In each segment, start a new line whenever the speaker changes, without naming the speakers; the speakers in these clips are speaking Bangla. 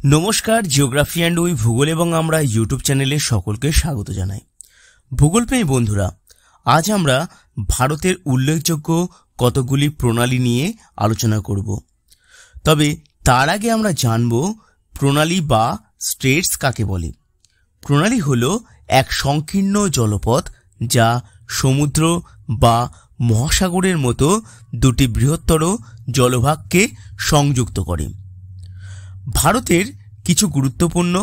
নমস্কার, জিওগ্রাফি অ্যান্ড ওই ভূগোল এবং আমরা ইউটিউব চ্যানেলে সকলকে স্বাগত জানাই। ভূগোলপ্রেমী বন্ধুরা, আজ আমরা ভারতের উল্লেখযোগ্য কতগুলি প্রণালী নিয়ে আলোচনা করব। তবে তার আগে আমরা জানব প্রণালী বা স্ট্রেটস কাকে বলে। প্রণালী হলো এক সংকীর্ণ জলপথ যা সমুদ্র বা মহাসাগরের মতো দুটি বৃহত্তর জলভাগকে সংযুক্ত করে। ভারতের কিছু গুরুত্বপূর্ণ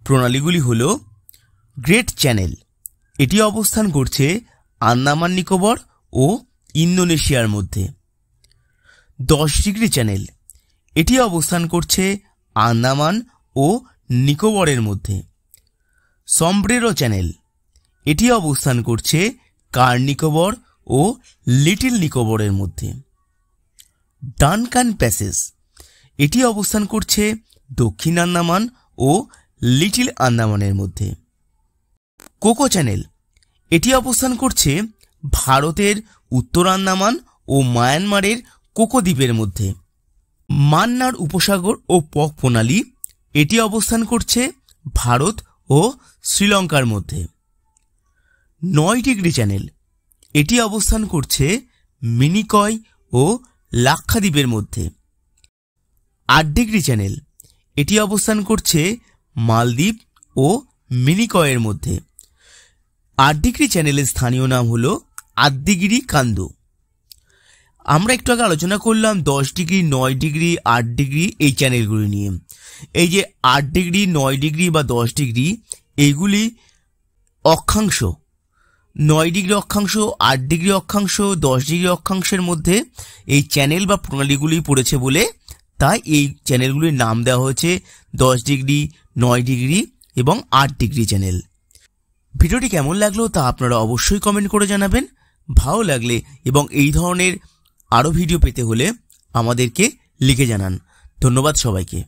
প্রণালীগুলি হল গ্রেট চ্যানেল, এটি অবস্থান করছে আন্দামান নিকোবর ও ইন্দোনেশিয়ার মধ্যে। 10 ডিগ্রি চ্যানেল, এটি অবস্থান করছে আন্দামান ও নিকোবরের মধ্যে। সমব্রেরো চ্যানেল, এটি অবস্থান করছে কার নিকোবর ও লিটল নিকোবরের মধ্যে। ডানকান প্যাসেজ, এটি অবস্থান করছে দক্ষিণ আন্দামান ও লিটল আন্দামানের মধ্যে। কোকো চ্যানেল, এটি অবস্থান করছে ভারতের উত্তর আন্দামান ও মায়ানমারের কোকো দ্বীপের মধ্যে। মান্নার উপসাগর ও পক প্রণালী, এটি অবস্থান করছে ভারত ও শ্রীলঙ্কার মধ্যে। 9 ডিগ্রি চ্যানেল, এটি অবস্থান করছে মিনিকয় ও লাক্ষাদ্বীপের মধ্যে। 8 ডিগ্রি চ্যানেল, এটি অবস্থান করছে মালদ্বীপ ও মিনিকয়ের মধ্যে। 8 ডিগ্রি চ্যানেলের স্থানীয় নাম হলো আদ্দিগিরি কান্দু। আমরা একটু আগে আলোচনা করলাম 10 ডিগ্রি, 9 ডিগ্রি, 8 ডিগ্রি এই চ্যানেলগুলি নিয়ে। এই যে 8 ডিগ্রি, 9 ডিগ্রি বা 10 ডিগ্রি, এইগুলি অক্ষাংশ। 9 ডিগ্রি অক্ষাংশ, 8 ডিগ্রি অক্ষাংশ, 10 ডিগ্রি অক্ষাংশের মধ্যে এই চ্যানেল বা প্রণালীগুলি পড়েছে বলে তাই এই চ্যানেলগুলির নাম দেওয়া হয়েছে 10 ডিগ্রি, 9 ডিগ্রি এবং 8 ডিগ্রি চ্যানেল। ভিডিওটি কেমন লাগলো তা আপনারা অবশ্যই কমেন্ট করে জানাবেন। ভালো লাগলে এবং এই ধরনের আরও ভিডিও পেতে হলে আমাদেরকে লিখে জানান। ধন্যবাদ সবাইকে।